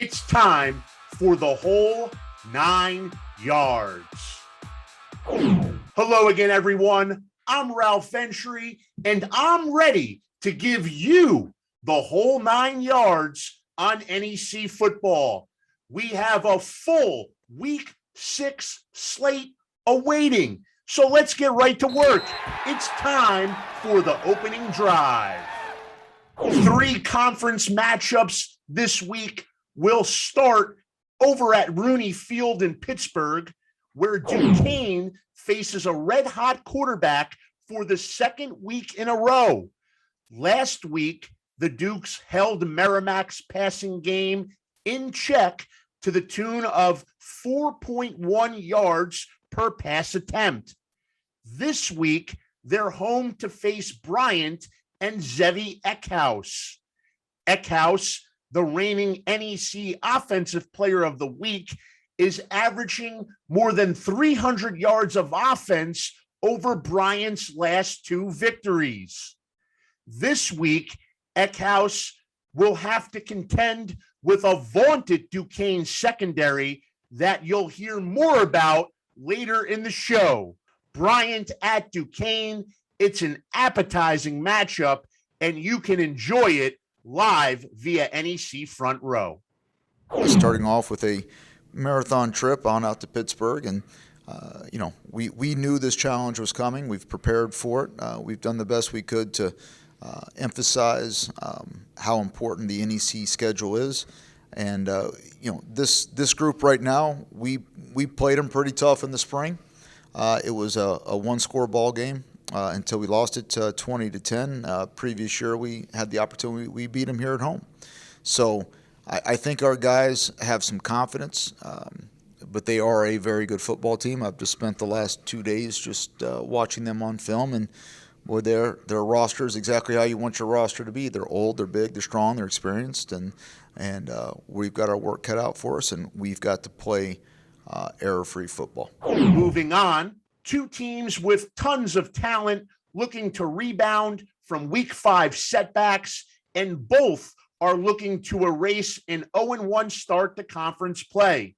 It's time for the whole 9 yards. Hello again, everyone. I'm Ralph Ventry, and I'm ready to give you the whole 9 yards on NEC football. We have a full Week 6 slate awaiting, so let's get right to work. It's time for the opening drive. 3 conference matchups this week will start over at Rooney Field in Pittsburgh, where Duquesne faces a red-hot quarterback for the second week in a row. Last week, the Dukes held Merrimack's passing game in check to the tune of 4.1 yards per pass attempt. This week, they're home to face Bryant and Zevi Eckhouse. Eckhouse, the reigning NEC Offensive Player of the Week, is averaging more than 300 yards of offense over Bryant's last 2 victories. This week, Eckhouse will have to contend with a vaunted Duquesne secondary that you'll hear more about later in the show. Bryant at Duquesne, it's an appetizing matchup, and you can enjoy it live via NEC Front Row. Starting off with a marathon trip on out to Pittsburgh, and we knew this challenge was coming. We've prepared for it. We've done the best we could to emphasize how important the NEC schedule is. And this group right now, we played them pretty tough in the spring. It was a one-score ball game until we lost it 20-10. Previous year, we had the opportunity. We beat them here at home. So I think our guys have some confidence, but they are a very good football team. I've just spent the last 2 days just watching them on film, and boy, their roster is exactly how you want your roster to be. They're old, they're big, they're strong, they're experienced, and we've got our work cut out for us, and we've got to play error-free football. Moving on, 2 teams with tons of talent looking to rebound from Week 5 setbacks, and both are looking to erase an 0-1 start to conference play.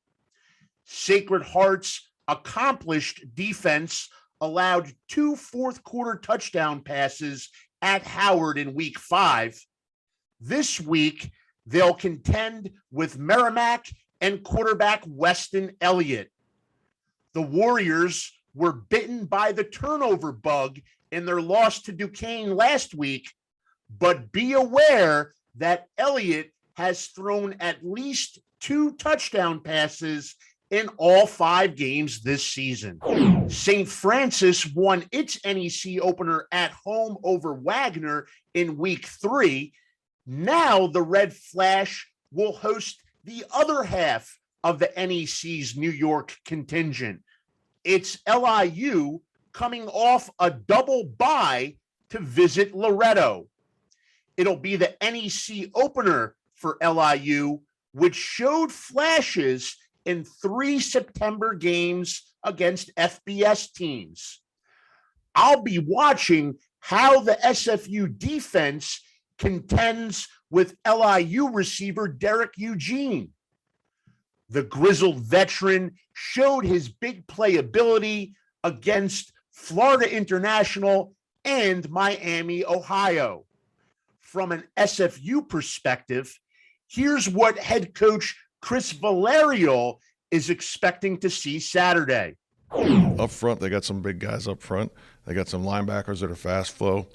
Sacred Heart's accomplished defense allowed 2 fourth-quarter touchdown passes at Howard in Week 5. This week, they'll contend with Merrimack and quarterback Weston Elliott. The Warriors were bitten by the turnover bug in their loss to Duquesne last week, but be aware that Elliott has thrown at least 2 touchdown passes in all 5 games this season. St. Francis won its NEC opener at home over Wagner in Week 3. Now the Red Flash will host the other half of the NEC's New York contingent. It's LIU coming off a double bye to visit Loretto. It'll be the NEC opener for LIU, which showed flashes in 3 September games against FBS teams. I'll be watching how the SFU defense contends with LIU receiver Derek Eugene. The grizzled veteran showed his big playability against Florida International and Miami, Ohio. From an SFU perspective, here's what head coach Chris Valerio is expecting to see Saturday. Up front, they got some big guys up front. They got some linebackers that are fast flow.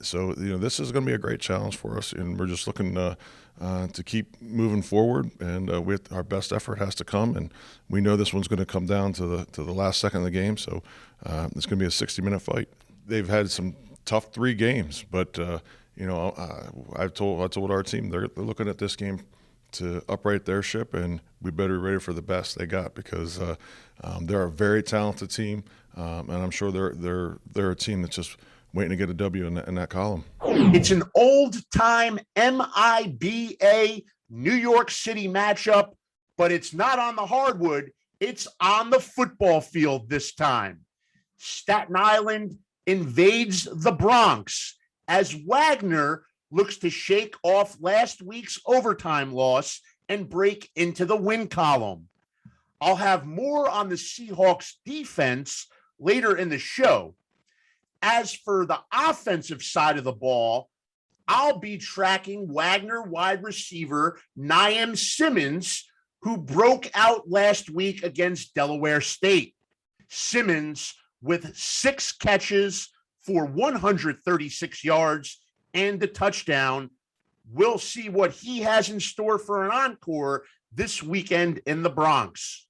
So this is going to be a great challenge for us, and we're just looking to keep moving forward. And our best effort has to come, and we know this one's going to come down to the last second of the game. So it's going to be a 60-minute fight. They've had some tough 3 games, but I told our team they're looking at this game to upright their ship, and we better be ready for the best they got, because they're a very talented team, and I'm sure they're a team that's just waiting to get a W in that column. It's an old-time MIBA New York City matchup, but it's not on the hardwood. It's on the football field this time. Staten Island invades the Bronx as Wagner looks to shake off last week's overtime loss and break into the win column. I'll have more on the Seahawks defense later in the show. As for the offensive side of the ball, I'll be tracking Wagner wide receiver Naeem Simmons, who broke out last week against Delaware State. Simmons, with 6 catches for 136 yards and a touchdown. We'll see what he has in store for an encore this weekend in the Bronx.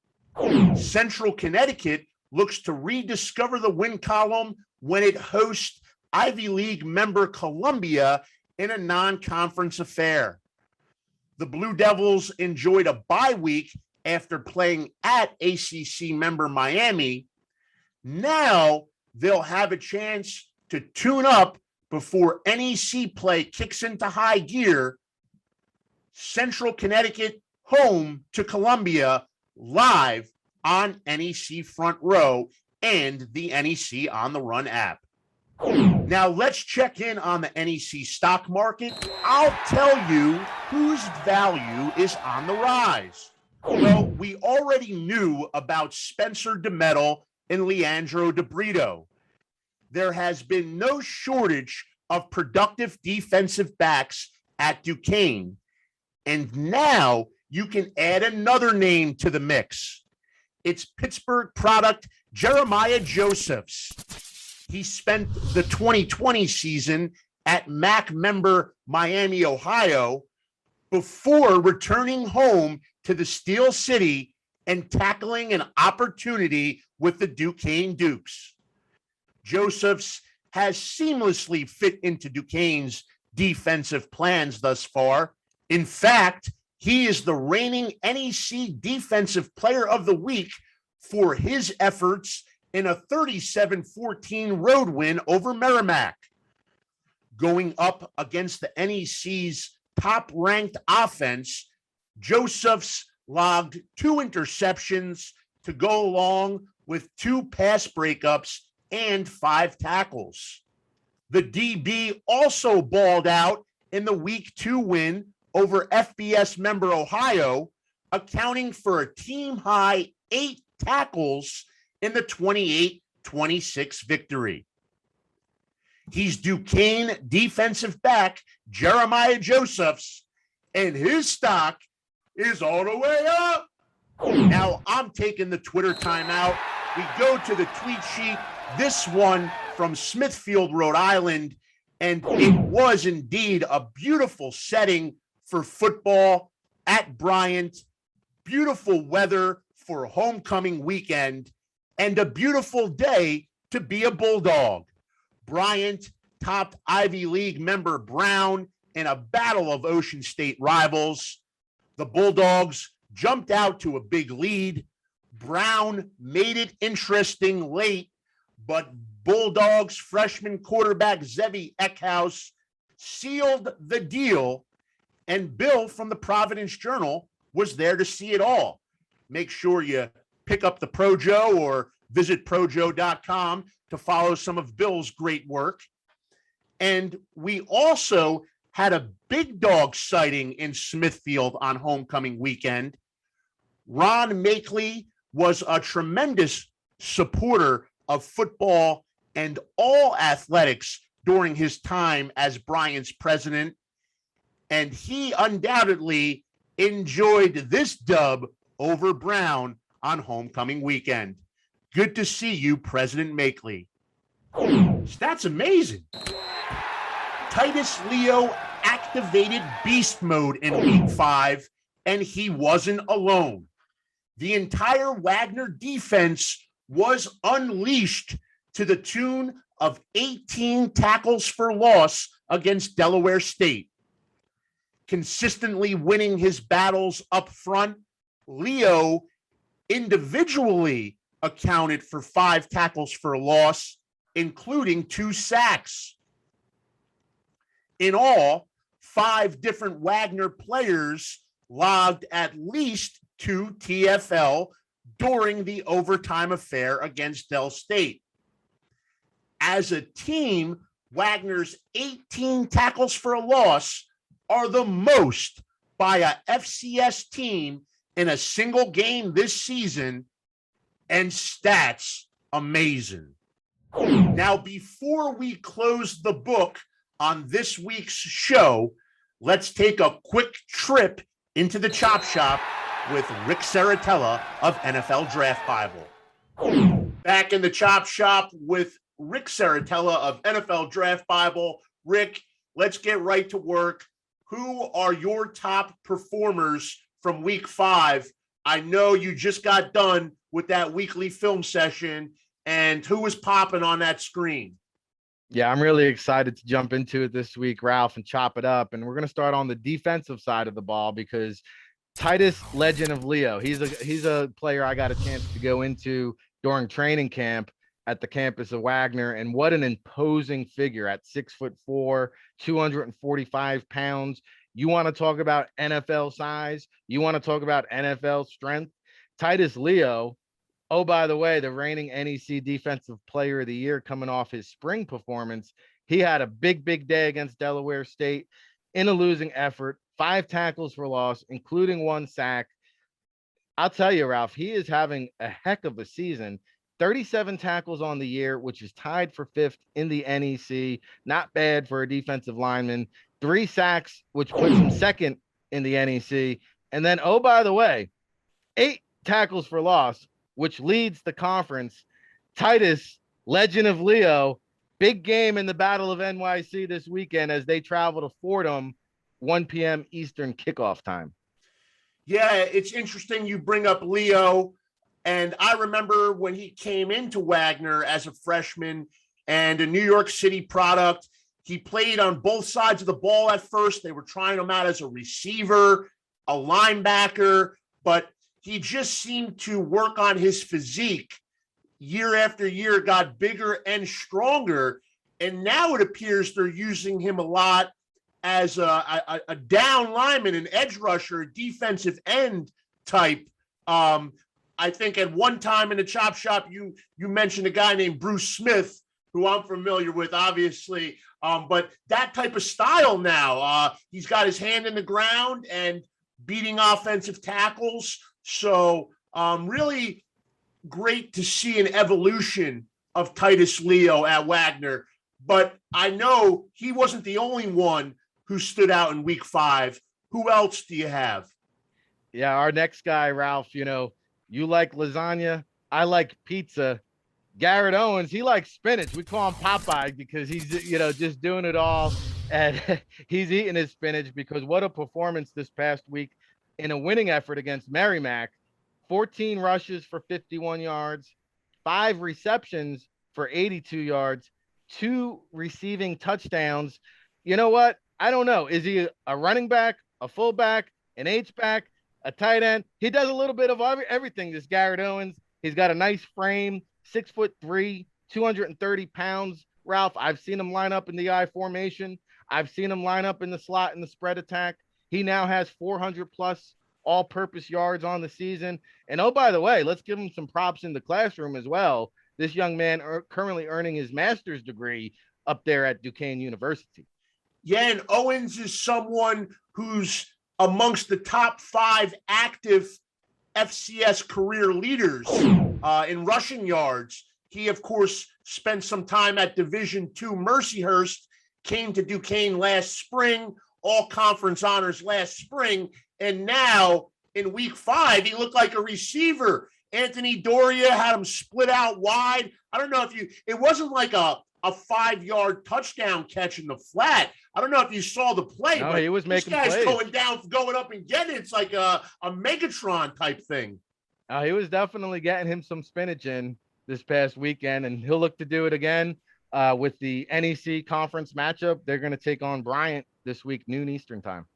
Central Connecticut looks to rediscover the win column when it hosts Ivy League member Columbia in a non-conference affair. The Blue Devils enjoyed a bye week after playing at ACC member Miami. Now they'll have a chance to tune up before NEC play kicks into high gear. Central Connecticut home to Columbia live on NEC Front Row and the NEC On the Run app. Now let's check in on the NEC stock market. I'll tell you whose value is on the rise. Well, we already knew about Spencer DeMetal and Leandro DeBrito. There has been no shortage of productive defensive backs at Duquesne. And now you can add another name to the mix. It's Pittsburgh product Jeremiah Josephs. He spent the 2020 season at MAC member Miami, Ohio, before returning home to the Steel City and tackling an opportunity with the Duquesne Dukes. Josephs has seamlessly fit into Duquesne's defensive plans thus far. In fact, he is the reigning NEC Defensive Player of the Week for his efforts in a 37-14 road win over Merrimack. Going up against the NEC's top-ranked offense, Josephs logged 2 interceptions to go along with 2 pass breakups and 5 tackles. The DB also balled out in the Week 2 win over FBS member Ohio, accounting for a team-high 8 tackles in the 28-26 victory. He's Duquesne defensive back Jeremiah Josephs, and his stock is all the way up. Now I'm taking the Twitter timeout. We go to the tweet sheet, this one from Smithfield, Rhode Island, and it was indeed a beautiful setting for football at Bryant. Beautiful weather for homecoming weekend and a beautiful day to be a Bulldog. Bryant topped Ivy League member Brown in a battle of Ocean State rivals. The Bulldogs jumped out to a big lead. Brown made it interesting late, but Bulldogs freshman quarterback Zevi Eckhouse sealed the deal, and Bill from the Providence Journal was there to see it all. Make sure you pick up the Projo or visit projo.com to follow some of Bill's great work. And we also had a big dog sighting in Smithfield on homecoming weekend. Ron Makeley was a tremendous supporter of football and all athletics during his time as Bryant's president, and he undoubtedly enjoyed this dub over Brown on homecoming weekend. Good to see you, President Makeley. That's amazing. Titus Leo activated beast mode in week 5, and he wasn't alone. The entire Wagner defense was unleashed to the tune of 18 tackles for loss against Delaware State. Consistently winning his battles up front, Leo individually accounted for 5 tackles for loss, including 2 sacks. In all, 5 different Wagner players logged at least 2 TFL during the overtime affair against Del State. As a team, Wagner's 18 tackles for a loss are the most by a FCS team in a single game this season, and stats amazing. Now, before we close the book on this week's show, let's take a quick trip into the chop shop with Rick Saratella of NFL Draft Bible. Back in the chop shop with Rick Saratella of NFL Draft Bible. Rick, let's get right to work. Who are your top performers from week 5? I know you just got done with that weekly film session, and who was popping on that screen? Yeah, I'm really excited to jump into it this week, Ralph, and chop it up. And we're going to start on the defensive side of the ball because Titus, Legend of Leo, he's a player I got a chance to go into during training camp at the campus of Wagner. And what an imposing figure at 6'4", 245 pounds. You want to talk about NFL size? You want to talk about NFL strength? Titus Leo, oh, by the way, the reigning NEC Defensive Player of the Year coming off his spring performance. He had a big day against Delaware State in a losing effort, 5 tackles for loss, including 1 sack. I'll tell you, Ralph, he is having a heck of a season. 37 tackles on the year, which is tied for 5th in the NEC. Not bad for a defensive lineman. 3 sacks, which puts him 2nd in the NEC. And then, oh, by the way, 8 tackles for loss, which leads the conference. Titus, Legend of Leo, big game in the Battle of NYC this weekend as they travel to Fordham, 1 p.m. Eastern kickoff time. Yeah, it's interesting you bring up Leo. And I remember when he came into Wagner as a freshman and a New York City product, he played on both sides of the ball at first. They were trying him out as a receiver, a linebacker, but he just seemed to work on his physique year after year, got bigger and stronger. And now it appears they're using him a lot as a down lineman, an edge rusher, a defensive end type. I think at one time in the chop shop, you mentioned a guy named Bruce Smith, who I'm familiar with, obviously. But that type of style now, he's got his hand in the ground and beating offensive tackles. So really great to see an evolution of Titus Leo at Wagner. But I know he wasn't the only one who stood out in week 5. Who else do you have? Yeah, our next guy, Ralph, you like lasagna, I like pizza. Garrett Owens, he likes spinach. We call him Popeye because he's, just doing it all. And he's eating his spinach because what a performance this past week in a winning effort against Merrimack. 14 rushes for 51 yards, 5 receptions for 82 yards, 2 receiving touchdowns. You know what? I don't know. Is he a running back, a fullback, an H-back, a tight end? He does a little bit of everything, this Garrett Owens. He's got a nice frame, 6'3", 230 pounds. Ralph, I've seen him line up in the I formation. I've seen him line up in the slot in the spread attack. He now has 400+ all-purpose yards on the season. And oh, by the way, let's give him some props in the classroom as well. This young man currently earning his master's degree up there at Duquesne University. Yeah, and Owens is someone who's amongst the top 5 active FCS career leaders in rushing yards. He, of course, spent some time at Division II Mercyhurst, came to Duquesne last spring, all conference honors last spring, and now in week 5, he looked like a receiver. Anthony Doria had him split out wide. I don't know if it wasn't like a 5-yard touchdown catch in the flat. I don't know if you saw the play, no, but he was making this guy's plays. going up and getting it. It's like a Megatron type thing. He was definitely getting him some spinach in this past weekend, and he'll look to do it again with the NEC conference matchup. They're going to take on Bryant this week, noon Eastern time.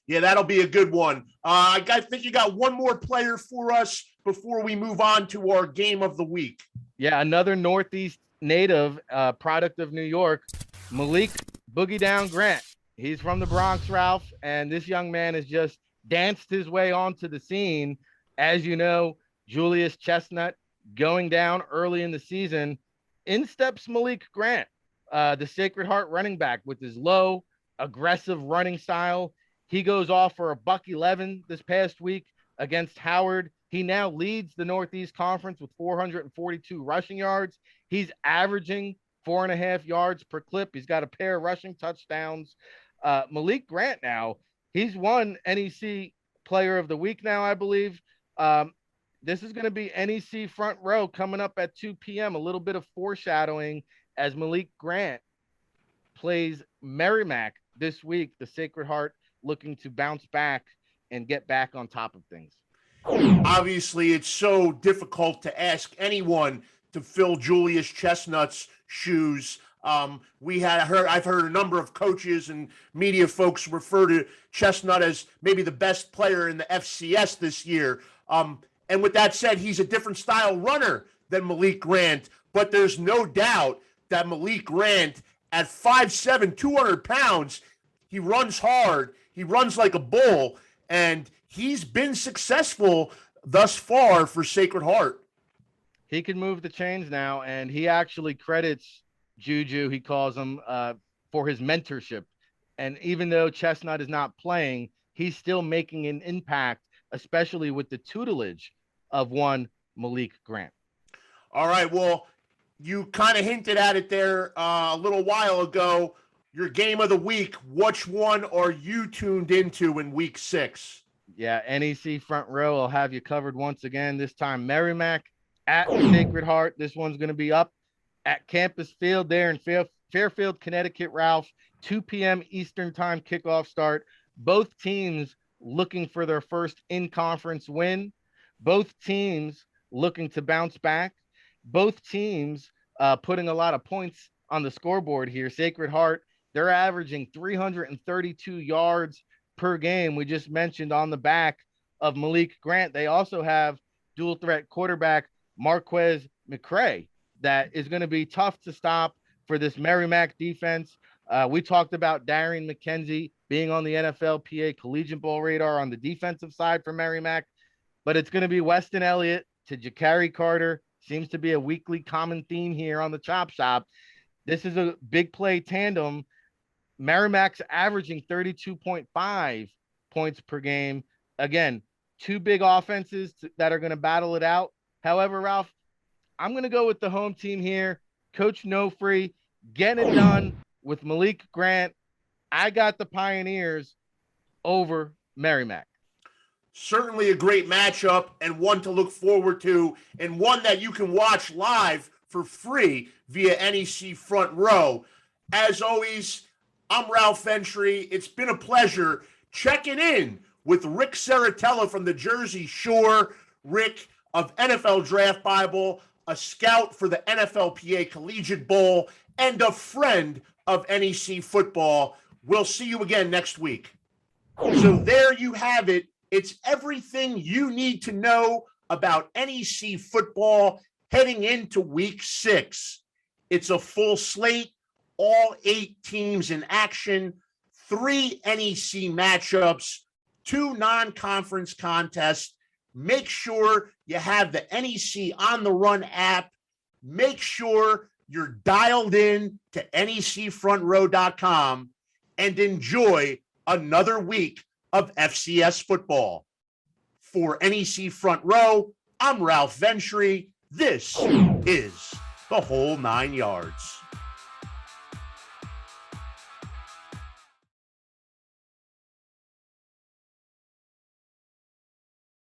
Yeah, that'll be a good one. I think you got one more player for us before we move on to our game of the week. Yeah, another Northeast native, product of New York, Malik Boogie Down Grant. He's from the Bronx, Ralph, and this young man has just danced his way onto the scene. As you know, Julius Chestnut going down early in the season. In steps Malik Grant, the Sacred Heart running back, with his low, aggressive running style. He goes off for a $111 this past week against Howard. He now leads the Northeast Conference with 442 rushing yards. He's averaging 4.5 yards per clip. He's got a pair of rushing touchdowns. Malik Grant now, he's won NEC Player of the Week now, I believe. This is going to be NEC Front Row coming up at 2 p.m. A little bit of foreshadowing as Malik Grant plays Merrimack this week. The Sacred Heart looking to bounce back and get back on top of things. Obviously, it's so difficult to ask anyone to fill Julius Chestnut's shoes. I've heard a number of coaches and media folks refer to Chestnut as maybe the best player in the FCS this year. And with that said, he's a different style runner than Malik Grant, but there's no doubt that Malik Grant at 5'7", 200 pounds, he runs hard, he runs like a bull, and he's been successful thus far for Sacred Heart. He can move the chains now, and he actually credits Juju, he calls him, for his mentorship. And even though Chestnut is not playing, he's still making an impact, especially with the tutelage of one Malik Grant. All right, well, you kind of hinted at it there a little while ago. Your game of the week, which one are you tuned into in week 6? Yeah, NEC Front Row, I'll have you covered once again. This time Merrimack at Sacred Heart. This one's going to be up at Campus Field there in Fairfield, Connecticut, Ralph. 2 p.m. Eastern time kickoff start. Both teams looking for their first in-conference win. Both teams looking to bounce back. Both teams putting a lot of points on the scoreboard here. Sacred Heart, they're averaging 332 yards per game. We just mentioned on the back of Malik Grant. They also have dual threat quarterback Marquez McCray that is going to be tough to stop for this Merrimack defense. We talked about Darian McKenzie being on the NFLPA Collegiate Bowl radar on the defensive side for Merrimack, but it's going to be Weston Elliott to Jakari Carter. Seems to be a weekly common theme here on the Chop Shop. This is a big play tandem. Merrimack's averaging 32.5 points per game. Again, two big offenses that are going to battle it out. However, Ralph, I'm going to go with the home team here. Coach Nofree getting it done with Malik Grant. I got the Pioneers over Merrimack. Certainly a great matchup and one to look forward to, and one that you can watch live for free via NEC Front Row. As always, I'm Ralph Ventry. It's been a pleasure checking in with Rick Saratella from the Jersey Shore. Rick of NFL Draft Bible, a scout for the NFLPA Collegiate Bowl, and a friend of NEC football. We'll see you again next week. So there you have it. It's everything you need to know about NEC football heading into week 6. It's a full slate, all 8 teams in action, 3 NEC matchups, 2 non-conference contests. Make sure you have the NEC On the Run app. Make sure you're dialed in to necfrontrow.com and enjoy another week of FCS football. For NEC Front Row, I'm Ralph Ventry. This is the Whole 9 Yards.